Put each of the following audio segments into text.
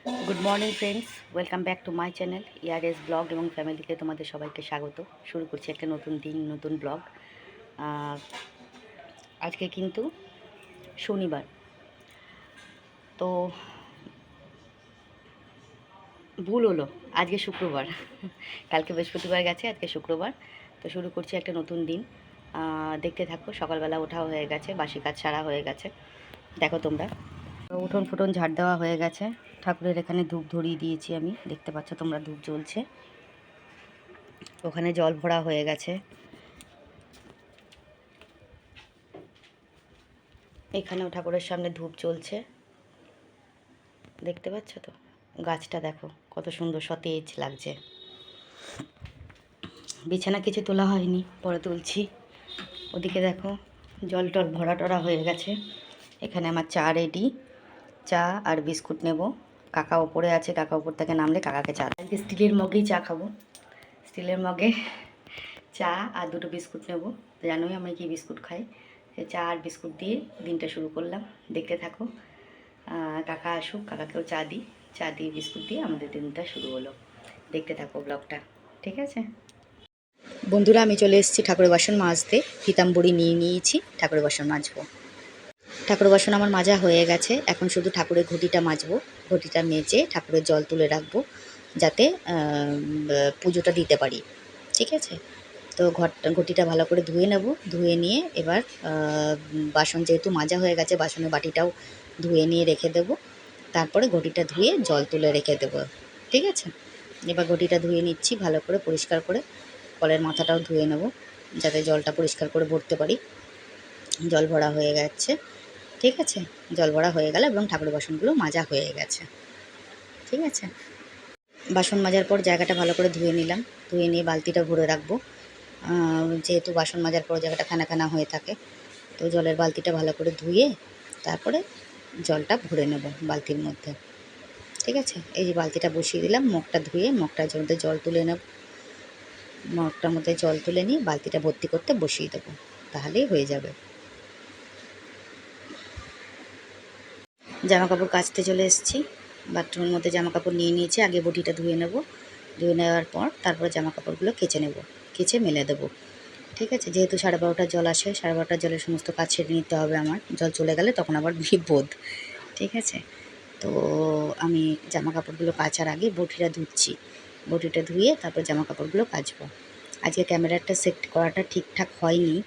Good morning friends, welcome back to my channel ইয়ারএস blog এবং ফ্যামিলিতে তোমাদের সবাইকে স্বাগত। শুরু করছি একটা নতুন দিন, নতুন ব্লগ। আজকে কিন্তু শনিবার, তো ভুল হলো, আজকে শুক্রবার। কালকে বৃহস্পতিবার গেছে, আজকে শুক্রবার। তো শুরু করছি একটা নতুন দিন। দেখতে থাকো। সকালবেলা ওঠা হয়ে গেছে, বাসি কাজ সারা হয়ে গেছে, দেখো তোমরা। উঠোন ফুটন ঝাড় দেওয়া হয়ে গেছে, ঠাকুরের এখানে ধূপ ধরিয়ে দিয়েছি আমি, দেখতে পাচ্ছ তোমরা, ধূপ জ্বলছে। ওখানে জল ভরা হয়ে গেছে, এখানেও ঠাকুরের সামনে ধূপ জ্বলছে, দেখতে পাচ্ছ তো। গাছটা দেখো কত সুন্দর সতেজ লাগছে। বিছানা কিছু তোলা হয়নি, পরে তুলছি। ওদিকে দেখো জল টল ভরা টরা হয়ে গেছে। এখানে আমার চা রেডি, চা আর বিস্কুট নেব। কাকা ওপরে আছে, কাকা ওপর থেকে নামলে কাকাকে চা। আজকে স্টিলের মগেই চা খাবো, স্টিলের মগে চা আর দুটো বিস্কুট নেব। জানোই আমি কি বিস্কুট খাই। চা আর বিস্কুট দিয়ে দিনটা শুরু করলাম, দেখতে থাকো। কাকা আসুক, কাকাকেও চা দিই, চা দিয়ে বিস্কুট দিয়ে আমাদের দিনটা শুরু হলো। দেখতে থাকো ব্লগটা, ঠিক আছে বন্ধুরা। আমি চলে এসেছি ঠাকুরের বাসন মাজতে, পিতাম্বরী নিয়ে নিয়েছি, ঠাকুরের বাসন মাজবো। ঠাকুরের বাসন আমার মাজা হয়ে গেছে, এখন শুধু ঠাকুরের ঘটিটা মাজবো। ঘটিটা মেজে ঠাকুরের জল তুলে রাখবো, যাতে পুজোটা দিতে পারি, ঠিক আছে। তো ঘটিটা ভালো করে ধুয়ে নেব, ধুয়ে নিয়ে এবার বাসন যেহেতু মাজা হয়ে গেছে, বাসনের বাটিটাও ধুয়ে নিয়ে রেখে দেব। তারপরে ঘটিটা ধুয়ে জল তুলে রেখে দেবো, ঠিক আছে। এবার ঘটিটা ধুয়ে নিচ্ছি ভালো করে, পরিষ্কার করে। কলের মাথাটাও ধুয়ে নেব, যাতে জলটা পরিষ্কার করে ভরতে পারি। জল ভরা হয়ে গেছে, ঠিক আছে। জল ভরা হয়ে গেল এবং ঠাকুরের বাসনগুলো মাজা হয়ে গেছে, ঠিক আছে। বাসন মাজার পর জায়গাটা ভালো করে ধুয়ে নিলাম, ধুয়ে নিয়ে বালতিটা ভরে রাখবো। যেহেতু বাসন মাজার পর জায়গাটা খানা খানা হয়ে থাকে, তো জলের বালতিটা ভালো করে ধুয়ে তারপরে জলটা ভরে নেব বালতির মধ্যে, ঠিক আছে। এই যে বালতিটা বসিয়ে দিলাম, মগটা ধুয়ে মগটার মধ্যে জল তুলে নেব। মগটার মধ্যে জল তুলে নিয়ে বালতিটা ভর্তি করতে বসিয়ে দেবো, তাহলেই হয়ে যাবে। জামা কাপড় কাচতে চলে এসেছি, বাথরুমের মধ্যে জামা কাপড় নিয়ে নিয়েছি। আগে বটিটা ধুয়ে নেব, ধুয়ে নেওয়ার পর তারপরে জামা কাপড়গুলো কেচে নেব, কেচে মেলে দেবো, ঠিক আছে। যেহেতু 12:30টার জল আসে, 12:30টার জলে সমস্ত কাজ সেরে নিতে হবে আমার। জল চলে গেলে তখন আবার বিপদ, ঠিক আছে। তো আমি জামা কাপড়গুলো কাচার আগে বটিটা ধুচ্ছি, বটিটা ধুয়ে তারপর জামা কাপড়গুলো কাচবো। আজকে ক্যামেরাটা সেট করাটা ঠিকঠাক হয়নি,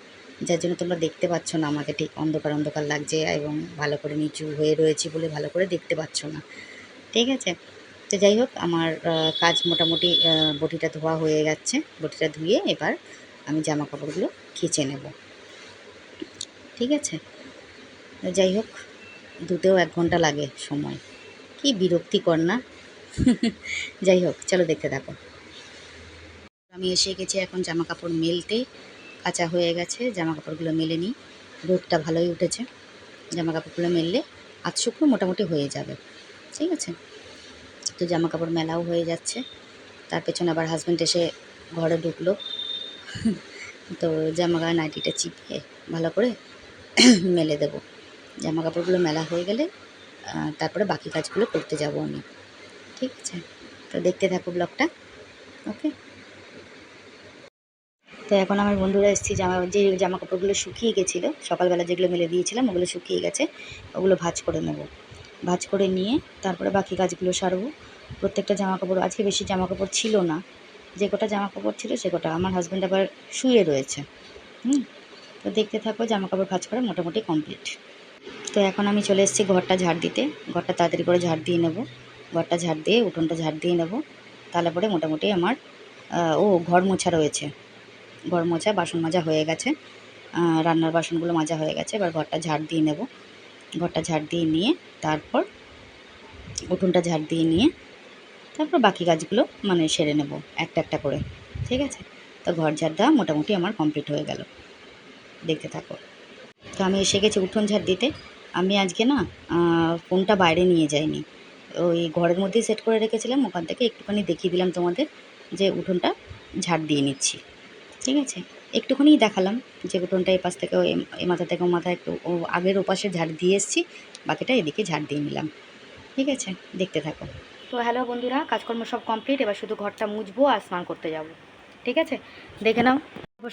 যার জন্য তোমরা দেখতে পাচ্ছ না আমাকে, ঠিক অন্ধকার অন্ধকার লাগছে এবং ভালো করে নিচু হয়ে রয়েছি বলে ভালো করে দেখতে পাচ্ছ না, ঠিক আছে। তো যাই হোক, আমার কাজ মোটামুটি বটিটা ধোয়া হয়ে গেছে। বটিটা ধুয়ে এবার আমি জামা কাপড়গুলো কেচে নেব, ঠিক আছে। যাই হোক, ধুতেও 1 ঘন্টা লাগে সময়, কি বিরক্তিকর না। যাই হোক, চলো দেখতে থাকো। আমি এসে গেছি এখন জামা কাপড় মেলতে, কাঁচা হয়ে গেছে, জামা কাপড়গুলো মেলে নিই। রোদটা ভালোই উঠেছে, জামা কাপড়গুলো মেললে আধ শুকনো মোটামুটি হয়ে যাবে, ঠিক আছে। তো জামা কাপড় মেলাও হয়ে যাচ্ছে, তার পেছনে আবার হাজব্যান্ড এসে ঘরে ঢুকলো। তো জামা নাইটিটা চিপিয়ে ভালো করে মেলে দেবো। জামা কাপড়গুলো মেলা হয়ে গেলে তারপরে বাকি কাজগুলো করতে যাব আমি, ঠিক আছে। তো দেখতে থাকো ব্লগটা, ওকে। তো এখন আমার বন্ধুরা এসেছি, যে জামা কাপড়গুলো শুকিয়ে গেছিলো সকালবেলা, যেগুলো মেলে দিয়েছিলাম ওগুলো শুকিয়ে গেছে, ওগুলো ভাঁজ করে নেব। ভাঁজ করে নিয়ে তারপরে বাকি কাজগুলো সারবো। প্রত্যেকটা জামা কাপড়, আজকে বেশি জামা কাপড় ছিল না, যে কটা জামা কাপড় ছিল সে কটা। আমার হাজব্যান্ড আবার শুয়ে রয়েছে, তো দেখতে থাকো। জামা কাপড় ভাঁজ করা মোটামুটি কমপ্লিট। তো এখন আমি চলে এসেছি ঘরটা ঝাড় দিতে, ঘরটা তাড়াতাড়ি করে ঝাড় দিয়ে নেব। ঘরটা ঝাড় দিয়ে উঠোনটা ঝাড় দিয়ে নেব, তাহলে পরে মোটামুটি আমার ঘর মোছা রয়েছে। ঘর মোছা, বাসন মাজা হয়ে গেছে, রান্নার বাসনগুলো মাজা হয়ে গেছে। এবার ঘরটা ঝাড় দিয়ে নেব। ঘরটা ঝাড় দিয়ে নিয়ে তারপর উঠোনটা ঝাড় দিয়ে নিয়ে তারপর বাকি কাজগুলো মানে সেরে নেব একটা একটা করে, ঠিক আছে। তো ঘর ঝাড় দেওয়া মোটামুটি আমার কমপ্লিট হয়ে গেল, দেখতে থাকো। তো আমি এসে গেছি উঠোন ঝাড় দিতে। আমি আজকে না ফোনটা বাইরে নিয়ে যাইনি, ওই ঘরের মধ্যেই সেট করে রেখেছিলাম। ওখান থেকে একটুখানি দেখিয়ে দিলাম তোমাদের যে উঠোনটা ঝাড় দিয়ে নিচ্ছি, ঠিক আছে। একটুখানি দেখালাম যে উঠোনটা এপাশ থেকে এ মাথা থেকে ও মাথা একটু আগের ওপাশে ঝাড় দিয়ে এসেছি, বাকিটা এদিকে ঝাড় দিয়ে নিলাম, ঠিক আছে, দেখতে থাকো। তো হ্যালো বন্ধুরা, কাজকর্ম সব কমপ্লিট, এবার শুধু ঘরটা মুছবো আর স্নান করতে যাব। ঠিক আছে, দেখে নাও,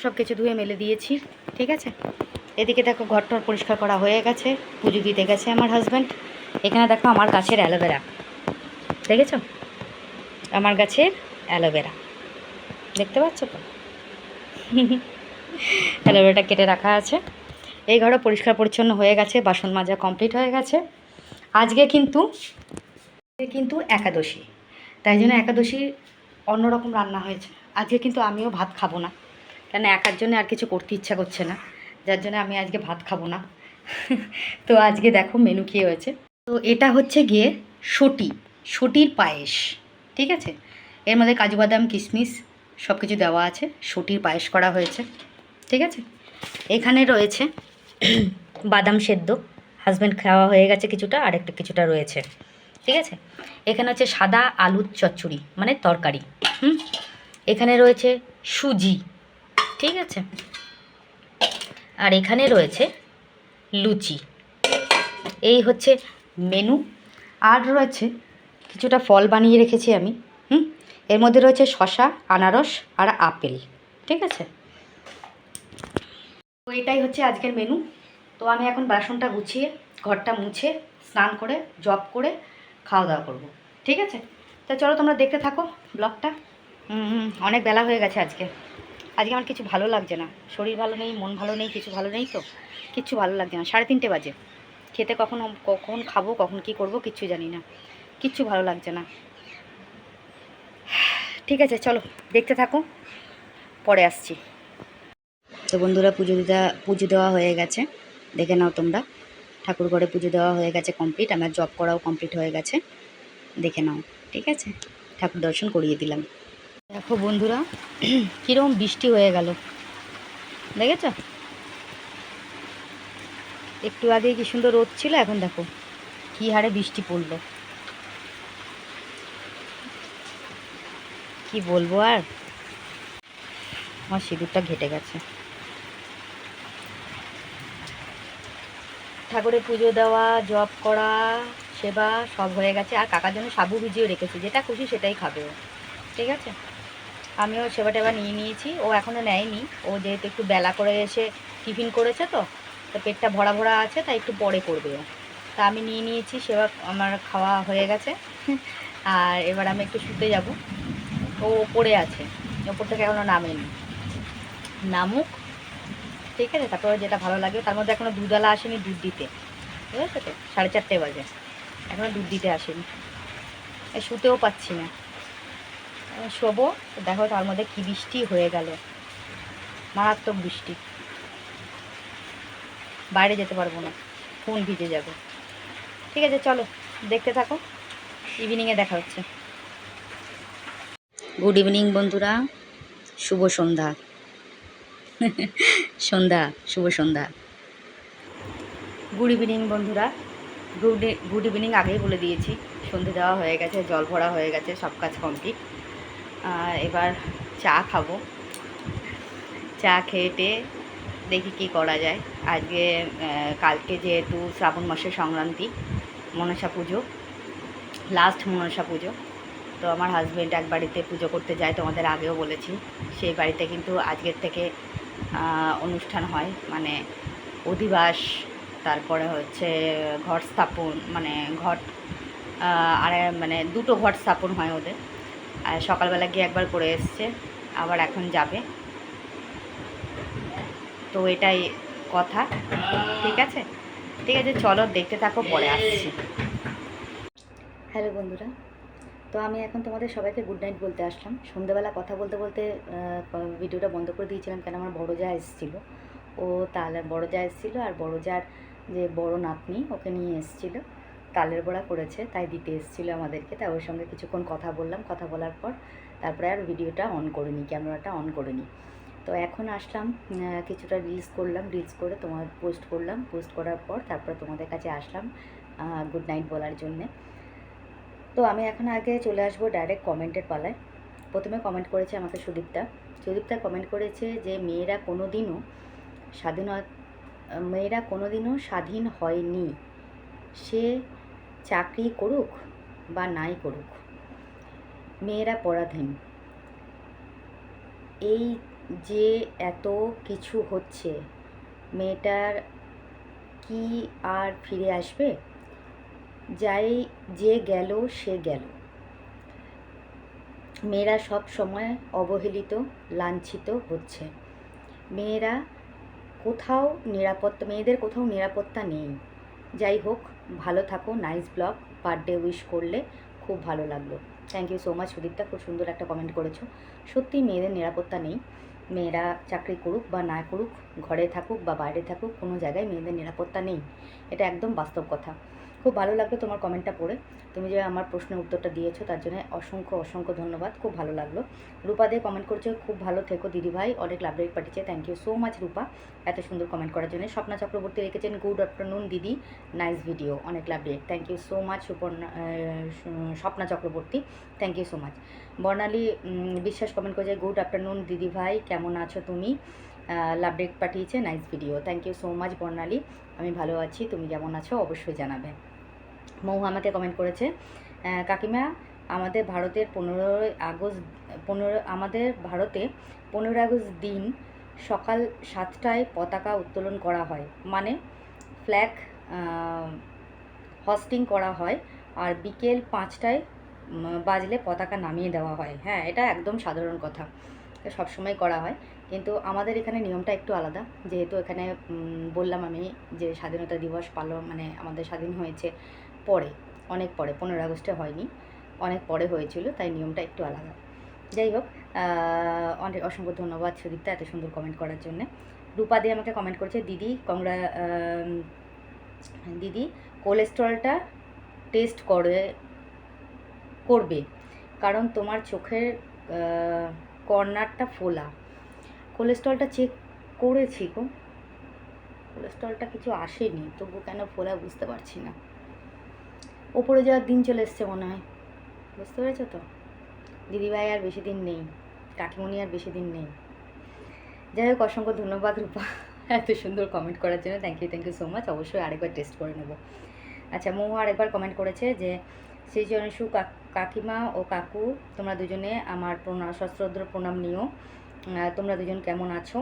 সব কিছু ধুয়ে মেলে দিয়েছি। ঠিক আছে, এদিকে দেখো ঘরটা পরিষ্কার করা হয়ে গেছে, পুজো দিতে গেছে আমার হাজব্যান্ড। এখানে দেখো আমার গাছের অ্যালোভেরা, দেখেছো? আমার গাছের অ্যালোভেরা দেখতে পাচ্ছ তো? অ্যালোভেরাটা কেটে রাখা আছে। এই ঘরও পরিষ্কার পরিচ্ছন্ন হয়ে গেছে, বাসন মাজা কমপ্লিট হয়ে গেছে। আজকে কিন্তু একাদশী, তাই জন্য একাদশী অন্যরকম রান্না হয়েছে। আজকে কিন্তু আমিও ভাত খাবো না, কেন একার জন্য আর কিছু করতে ইচ্ছা করছে না, যার জন্য আমি আজকে ভাত খাবো না। তো আজকে দেখো মেনু কী হয়েছে। তো এটা হচ্ছে গিয়ে সটির পায়েস। ঠিক আছে, এর মধ্যে কাজু বাদাম কিশমিশ সব কিছু দেওয়া আছে, সটির পায়েস করা হয়েছে। ঠিক আছে, এখানে রয়েছে বাদাম সেদ্ধ, হাজব্যান্ড খাওয়া হয়ে গেছে কিছুটা, আর একটা কিছুটা রয়েছে। ঠিক আছে, এখানে হচ্ছে সাদা আলুর চচ্চড়ি মানে তরকারি। এখানে রয়েছে সুজি। ঠিক আছে, আর এখানে রয়েছে লুচি। এই হচ্ছে মেনু। আর রয়েছে কিছুটা ফল বানিয়ে রেখেছি আমি। এর মধ্যে রয়েছে শসা, আনারস আর আপেল। ঠিক আছে, তো এটাই হচ্ছে আজকের মেনু। তো আমি এখন বাসনটা গুছিয়ে ঘরটা মুছে স্নান করে জব করে খাওয়া দাওয়া করবো। ঠিক আছে, তা চলো তোমরা দেখতে থাকো ব্লগটা। অনেক বেলা হয়ে গেছে আজকে আমার কিছু ভালো লাগছে না, শরীর ভালো নেই, মন ভালো নেই, কিছু ভালো নেই, তো কিচ্ছু ভালো লাগছে না। 3:30 বাজে, খেতে কখন খাবো, কখন কি করব কিচ্ছু জানি না, কিচ্ছু ভালো লাগছে না। ঠিক আছে, চলো দেখতে থাকো, পরে আসছি। তো বন্ধুরা, পুজো দেওয়া হয়ে গেছে, দেখে নাও তোমরা। ঠাকুর ঘরে পুজো দেওয়া হয়ে গেছে কমপ্লিট, আমার জব করাও কমপ্লিট হয়ে গেছে, দেখে নাও। ঠিক আছে, ঠাকুর দর্শন করিয়ে দিলাম। দেখো বন্ধুরা, কীরকম বৃষ্টি হয়ে গেল, দেখেছ? একটু আগে কি সুন্দর রোদ ছিল, এখন দেখো কী হারে বৃষ্টি পড়লো। কি বলবো আর, আমার সিঁদুরটা ঘেটে গেছে। ঠাকুরের পুজো দেওয়া, জব করা, সেবা সব হয়ে গেছে। আর কাকার জন্য সাবু ভিজিয়ে রেখেছি, যেটা খুশি সেটাই খাবে ও। ঠিক আছে, আমিও সেবা টেবা নিয়ে নিয়েছি, ও এখনও নেয়নি। ও যেহেতু একটু বেলা করে এসে টিফিন করেছে, তো পেটটা ভরা ভরা আছে, তাই একটু পরে করবে ও। তা আমি নিয়ে নিয়েছি, সেবা আমার খাওয়া হয়ে গেছে। আর এবার আমি একটু শুতে যাব। ও ওপরে আছে, ওপর থেকে এখনও নামেনি, নামুক। ঠিক আছে, তারপরে যেটা ভালো লাগে। তার মধ্যে এখনও দুধওয়ালা আসেনি দুধ দিতে, ঠিক আছে? তো 4:30 বাজে, এখনও দুধ দিতে আসেনি, শুতেও পাচ্ছি না, শোবো। তো দেখো তার মধ্যে কী বৃষ্টি হয়ে গেল, মারাত্মক বৃষ্টি, বাইরে যেতে পারবো না, ফোন ভিজে যাবে। ঠিক আছে, চলো দেখতে থাকো, ইভিনিংয়ে দেখা হচ্ছে। গুড ইভিনিং বন্ধুরা, শুভ সন্ধ্যা। শুভ সন্ধ্যা। গুড ইভিনিং বন্ধুরা, গুড ইভিনিং আগেই বলে দিয়েছি। সন্ধে দেওয়া হয়ে গেছে, জল ভরা হয়ে গেছে, সব কাজ কমপ্লিট। এবার চা খাবো, চা খেয়ে দেখি কী করা যায়। আজকে কালকে যেহেতু শ্রাবণ মাসের সংক্রান্তি, মনসা পুজো, লাস্ট মনসা পুজো। তো আমার হাজব্যান্ড এক বাড়িতে পুজো করতে যায়, তোমাদের আগেও বলেছি। সেই বাড়িতে কিন্তু আজকের থেকে অনুষ্ঠান হয়, মানে অধিবাস, তারপরে হচ্ছে ঘট স্থাপন, মানে ঘট আর মানে 2টো ঘট স্থাপন হয় ওদের। আর সকালবেলা গিয়ে একবার করে এসছে, আবার এখন যাবে। তো এটাই কথা। ঠিক আছে, চলো দেখতে থাকো, পরে আসছি। হ্যালো বন্ধুরা, তো আমি এখন তোমাদের সবাইকে গুড নাইট বলতে আসলাম। সন্ধ্যেবেলা কথা বলতে বলতে ভিডিওটা বন্ধ করে দিয়েছিলাম, কেন আমার বড় যা এসেছিলো। ও বড় যা এসেছিলো, আর বড় যার যে বড় নাতনি, ওকে নিয়ে এসেছিলো, তালের বড়া করেছে, তাই দিতে এসেছিলো আমাদেরকে। তাই ওর সঙ্গে কিছুক্ষণ কথা বললাম, কথা বলার পর তারপরে আর ভিডিওটা অন করিনি, ক্যামেরাটা অন করিনি। তো এখন আসলাম, কিছুটা রিলস করলাম, রিলস করে তোমার পোস্ট করলাম, পোস্ট করার পর তারপরে তোমাদের কাছে আসলাম গুড নাইট বলার জন্যে। তো আমি এখন আগে চলে আসবো ডাইরেক্ট কমেন্টের পালায়। প্রথমে কমেন্ট করেছে আমাকে সুদীপ্তা কমেন্ট করেছে যে মেয়েরা কোনো দিনও স্বাধীন হয়নি, সে চাকরি করুক বা নাই করুক, মেয়েরা পরাধীন। এই যে এত কিছু হচ্ছে, মেয়েটার কি আর ফিরে আসবে? যে গেল সে গেল। মেয়েরা সব সময় অবহেলিত, লাঞ্ছিত হচ্ছে। মেয়েদের কোথাও নিরাপত্তা নেই। যাই হোক, ভালো থাকো। নাইস ব্লগ, বার্থডে উইশ করলে খুব ভালো লাগলো। Thank you so much Sudipta, খুব সুন্দর একটা কমেন্ট করেছো। সত্যি মেয়েদের নিরাপত্তা নেই। মেয়েরা চাকরি করুক বা না করুক, ঘরে থাকুক বা বাইরে থাকুক, কোনো জায়গায় মেয়েদের নিরাপত্তা নেই। এটা একদম বাস্তব কথা। খুব ভালো লাগলো তোমার কমেন্টটা পড়ে। তুমি যে আমার প্রশ্নের উত্তরটা দিয়েছো তার জন্য অসংখ্য ধন্যবাদ। খুব ভালো লাগলো। রূপা দিয়ে কমেন্ট করছে, খুব ভালো থেকো দিদিভাই, অনেক লাভ রেট পাঠিয়েছে। Thank you so much Rupa, এত সুন্দর কমেন্ট করার জন্য। স্বপ্না চক্রবর্তী লিখেছেন, গুড আফটারনুন দিদি, নাইস ভিডিও, অনেক love react. Thank you so much Swapna Chakraborty, thank you so much. Barnali Biswas comment করেছে, গুড আফটারনুন দিদিভাই, কেমন আছো তুমি, লাভ রেট পাঠিয়েছে, nice video. Thank you so much Barnali, আমি ভালো আছি, তুমি কেমন আছো অবশ্যই জানাবে। মৌ আমাকে কমেন্ট করেছে, কাকিমা আমাদের ভারতের 15 আগস্ট দিন সকাল 7টায় পতাকা উত্তোলন করা হয়, মানে ফ্ল্যাগ হোস্টিং করা হয়, আর বিকেল 5টায় বাজলে পতাকা নামিয়ে দেওয়া হয়। হ্যাঁ, এটা একদম সাধারণ কথা, সবসময় করা হয়। কিন্তু আমাদের এখানে নিয়মটা একটু আলাদা, যেহেতু এখানে বললাম আমি যে স্বাধীনতা দিবস পালন মানে আমাদের স্বাধীন হয়েছে পরে, অনেক পরে, 15 আগস্টে হয়নি, অনেক পরে হয়েছিল, তাই নিয়মটা একটু আলাদা। যাই হোক, অসংখ্য ধন্যবাদ সুদীপ্তা এত সুন্দর কমেন্ট করার জন্যে। রূপা দিয়ে আমাকে কমেন্ট করেছে, দিদি কোলেস্ট্রলটা টেস্ট করবে, কারণ তোমার চোখের কর্নারটা ফোলা। কোলেস্ট্রলটা চেক করেছি গো, কোলেস্ট্রলটা কিছু আসেনি, তবু কেন ফোলা বুঝতে পারছি না। ওপরে যাওয়ার দিন চলে এসছে মনে হয়, বুঝতে পেরেছো তো। দিদিভাই আর বেশি দিন নেই, কাকিমণি আর বেশি দিন নেই। যাই হোক, অসংখ্য ধন্যবাদ রূপা এত সুন্দর কমেন্ট করার জন্য। Thank you so much. অবশ্যই আরেকবার টেস্ট করে নেব। আচ্ছা, মৌ আরেকবার কমেন্ট করেছে যে, সেই জনসু কাকিমা ও কাকু, তোমরা দুজনে আমার সশ্রদ্ধ প্রণাম নিও। তোমরা দুজন কেমন আছো?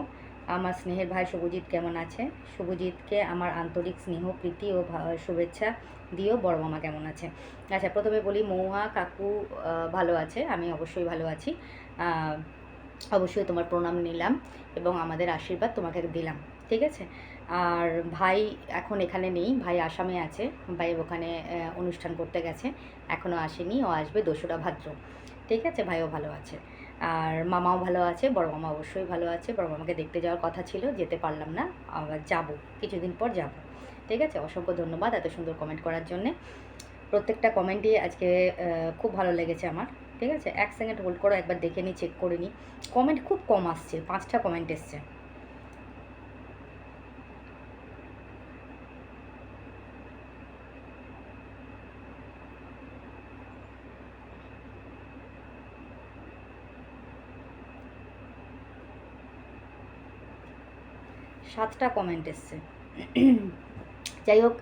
আমার স্নেহের ভাই শুভজিৎ কেমন আছে? শুভজিৎকে আমার আন্তরিক স্নেহ, প্রীতি ও শুভেচ্ছা দিও। বড় মামা কেমন আছে? আচ্ছা, প্রথমে বলি, মৌহা কাকু ভালো আছে, আমি অবশ্যই ভালো আছি। অবশ্যই তোমার প্রণাম নিলাম এবং আমাদের আশীর্বাদ তোমাকে দিলাম, ঠিক আছে। আর ভাই এখন এখানে নেই, ভাই আসামে আছে, ভাই ওখানে অনুষ্ঠান করতে গেছে, এখনও আসেনি, ও আসবে 2রা ভাদ্র, ঠিক আছে। ভাইও ভালো আছে, আর মামাও ভালো আছে, বড় মামা অবশ্যই ভালো আছে। বড় মামাকে দেখতে যাওয়ার কথা ছিল, যেতে পারলাম না, আবার যাবো, কিছুদিন পর যাব, ঠিক আছে। অসংখ্য ধন্যবাদ এত সুন্দর কমেন্ট করার জন্যে। প্রত্যেকটা কমেন্টই আজকে খুব ভালো লেগেছে আমার, ঠিক আছে। 1 সেকেন্ড হোল্ড করো, একবার দেখে নিই, চেক করে নিই। কমেন্ট খুব কম আসছে, 5টা কমেন্ট এসছে। সাতটা কমেন্ট এসছে। যাই হোক,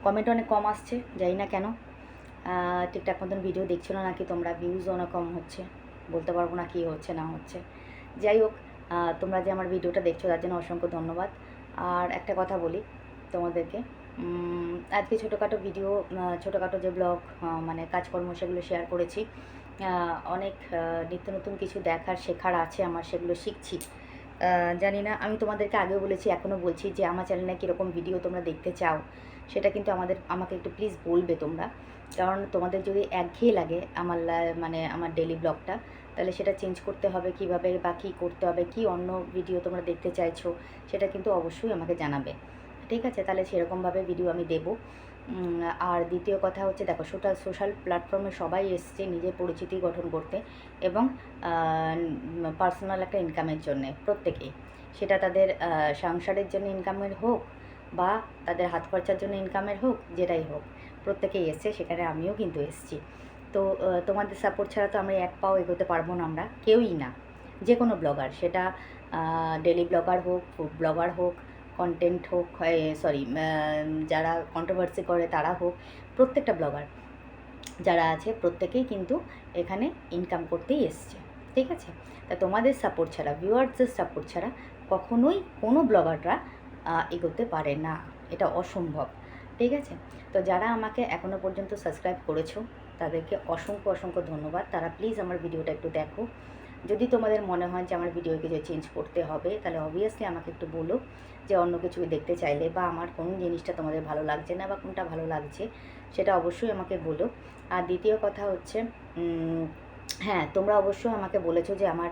কমেন্ট অনেক কম আসছে, জানি না কেন। ঠিকঠাক মতন ভিডিও দেখছিল নাকি তোমরা, ভিউজও অনেক কম হচ্ছে, বলতে পারবো না কী হচ্ছে না হচ্ছে। যাই হোক, তোমরা যে আমার ভিডিওটা দেখছো তার জন্য অসংখ্য ধন্যবাদ। আর একটা কথা বলি তোমাদেরকে, আজকে ছোটোখাটো ভিডিও, ছোটোখাটো যে ব্লগ মানে কাজকর্ম, সেগুলো শেয়ার করেছি। অনেক নিত্য নতুন কিছু দেখার শেখার আছে আমার, সেগুলো শিখছি। জানি না, আমি তোমাদেরকে আগেও বলেছি, এখনও বলছি, যে আমার চ্যানেলে কীরকম ভিডিও তোমরা দেখতে চাও, সেটা কিন্তু আমাকে একটু প্লিজ বলবে তোমরা। কারণ তোমাদের যদি একঘেয়ে লাগে মানে আমার ডেলি ব্লগটা, তাহলে সেটা চেঞ্জ করতে হবে কীভাবে, বা কী করতে হবে, কি অন্য ভিডিও তোমরা দেখতে চাইছো, সেটা কিন্তু অবশ্যই আমাকে জানাবে, ঠিক আছে। তাহলে সেরকমভাবে ভিডিও আমি দেবো। আর দ্বিতীয় কথা হচ্ছে, দেখো, সোশ্যাল প্ল্যাটফর্মে সবাই এসছে নিজের পরিচিতি গঠন করতে এবং পার্সোনাল একটা ইনকামের জন্যে, প্রত্যেকেই, সেটা তাদের সংসারের জন্য ইনকামের হোক বা তাদের হাত খরচার জন্য ইনকামের হোক, যেটাই হোক, প্রত্যেকেই এসছে, সেখানে আমিও কিন্তু এসছি। তো তোমাদের সাপোর্ট ছাড়া তো আমরা এক পাও এগোতে পারবো না, আমরা কেউই না। যে কোনো ব্লগার, সেটা ডেলি ব্লগার হোক, ফুড ব্লগার হোক, কন্টেন্ট হোক, যারা কন্ট্রোভার্সি করে তারা হোক, প্রত্যেকটা ব্লগার যারা আছে প্রত্যেকেই কিন্তু এখানে ইনকাম করতেই এসছে, ঠিক আছে। তা তোমাদের সাপোর্ট ছাড়া, ভিউয়ার্সদের সাপোর্ট ছাড়া কখনোই কোনো ব্লগাররা এগোতে পারে না, এটা অসম্ভব, ঠিক আছে। তো যারা আমাকে এখনও পর্যন্ত সাবস্ক্রাইব করেছো তাদেরকে অসংখ্য অসংখ্য ধন্যবাদ। তারা প্লিজ আমার ভিডিওটা একটু দেখো। যদি তোমাদের মনে হয় যে আমার ভিডিও কিছু চেঞ্জ করতে হবে, তাহলে অবভিয়াসলি আমাকে একটু বলো যে অন্য কিছু দেখতে চাইলে, বা আমার কোন জিনিসটা তোমাদের ভালো লাগছে না বা কোনটা ভালো লাগছে সেটা অবশ্যই আমাকে বলো। আর দ্বিতীয় কথা হচ্ছে, হ্যাঁ, তোমরা অবশ্যই আমাকে বলেছো যে আমার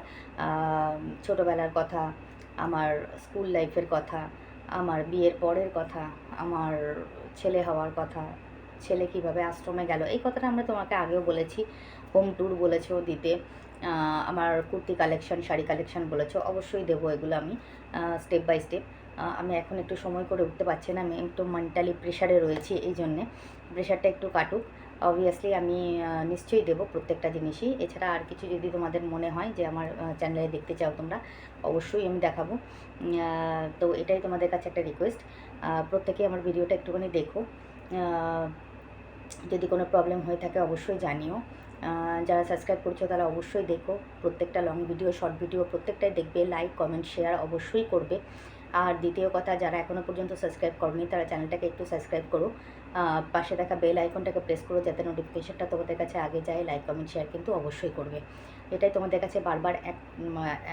ছোটোবেলার কথা, আমার স্কুল লাইফের কথা, আমার বিয়ের পরের কথা, আমার ছেলে হওয়ার কথা, ছেলে কীভাবে আশ্রমে গেল, এই কথাটা আমরা তোমাকে আগেও বলেছি। হোম ট্যুর বলেছো দিতে, আমার কুর্তি কালেকশন, শাড়ি কালেকশন বলেছো, অবশ্যই দেবো এগুলো আমি স্টেপ বাই স্টেপ। আমি এখন একটু সময় করে উঠতে পারছি না, আমি একটু মেন্টালি প্রেশারে রয়েছি, এই জন্যে প্রেশারটা একটু কাটুক। অবভিয়াসলি আমি নিশ্চয়ই দেবো প্রত্যেকটা জিনিসই। এছাড়া আর কিছু যদি তোমাদের মনে হয় যে আমার চ্যানেলে দেখতে চাও তোমরা, অবশ্যই আমি দেখাবো। তো এটাই তোমাদের কাছে একটা রিকোয়েস্ট, প্রত্যেকেই আমার ভিডিওটা একটুখানি দেখো। যদি কোনো প্রবলেম হয়ে থাকে অবশ্যই জানিও। যারা সাবস্ক্রাইব করছো তারা অবশ্যই দেখো, প্রত্যেকটা লং ভিডিও, শর্ট ভিডিও প্রত্যেকটাই দেখবে, লাইক কমেন্ট শেয়ার অবশ্যই করবে। আর দ্বিতীয় কথা, যারা এখনও পর্যন্ত সাবস্ক্রাইব করনি তারা চ্যানেলটাকে একটু সাবস্ক্রাইব করো, পাশে থাকা বেল আইকনটাকে প্রেস করো যাতে নোটিফিকেশনটা তোমাদের কাছে আগে যায়। লাইক কমেন্ট শেয়ার কিন্তু অবশ্যই করবে, এটাই তোমাদের কাছে বারবার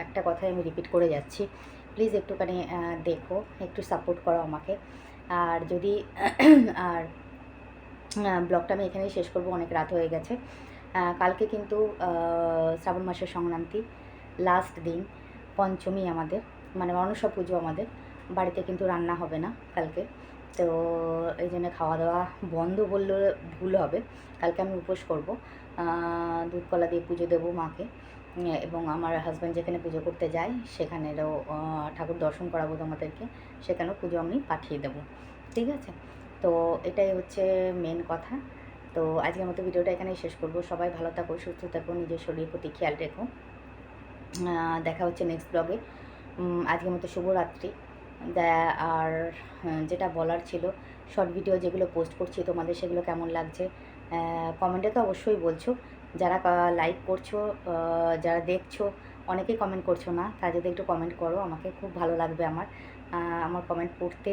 একটা কথাই আমি রিপিট করে যাচ্ছি। প্লিজ একটুখানি দেখো, একটু সাপোর্ট করো আমাকে। আর যদি আর ব্লগটা আমি এখানেই শেষ করব, অনেক রাত হয়ে গেছে। কালকে কিন্তু শ্রাবণ মাসের সংক্রান্তি, লাস্ট দিন, পঞ্চমী আমাদের, মানে মনসা পুজো আমাদের বাড়িতে কিন্তু রান্না হবে না কালকে। তো এই জন্য খাওয়া দাওয়া বন্ধ বললে ভুল হবে। কালকে আমি উপোস করব, দুধ কলা দিয়ে পুজো দেবো মাকে, এবং আমার হাজব্যান্ড যেখানে পুজো করতে যায় সেখানেরও ঠাকুর দর্শন করাবো তোমাদেরকে, সেখানেও পুজো আমি পাঠিয়ে দেবো, ঠিক আছে। তো এটাই হচ্ছে মেন কথা। তো আজকের মতো ভিডিওটা এখানেই শেষ করব। সবাই ভালো থাকো, সুস্থ থাকো, নিজের শরীরের প্রতি খেয়াল রেখো। দেখা হচ্ছে নেক্সট ব্লগে। আজকের মতো শুভরাত্রি। আর যেটা বলার ছিল, শর্ট ভিডিও যেগুলো পোস্ট করছি তোমাদের সেগুলো কেমন লাগছে কমেন্টে তো অবশ্যই বলছো। যারা লাইক করছো, যারা দেখছো, অনেকেই কমেন্ট করছো না, তারা যদি একটু কমেন্ট করো আমাকে খুব ভালো লাগবে। আমার কমেন্ট পড়তে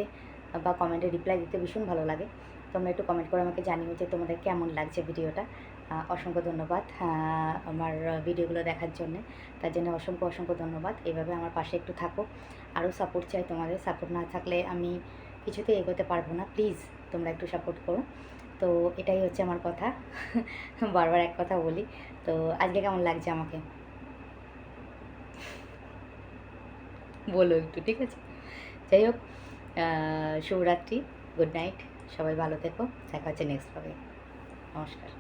বা কমেন্টে রিপ্লাই দিতে ভীষণ ভালো লাগে। তোমরা একটু কমেন্ট করে আমাকে জানিও যে তোমাদের কেমন লাগছে ভিডিওটা। অসংখ্য ধন্যবাদ আমার ভিডিওগুলো দেখার জন্যে, তার জন্য অসংখ্য অসংখ্য ধন্যবাদ। এইভাবে আমার পাশে একটু থাকো, আরও সাপোর্ট চাই তোমাদের। সাপোর্ট না থাকলে আমি কিছুতে এগোতে পারবো না, প্লিজ তোমরা একটু সাপোর্ট করো। তো এটাই হচ্ছে আমার কথা, বারবার এক কথা বলি। তো আজকে কেমন লাগছে আমাকে বলো একটু, ঠিক আছে। যাই হোক, শুভরাত্রি, গুড নাইট, সবাই ভালো থেকো, দেখা হচ্ছে নেক্সট ব্লগে। নমস্কার।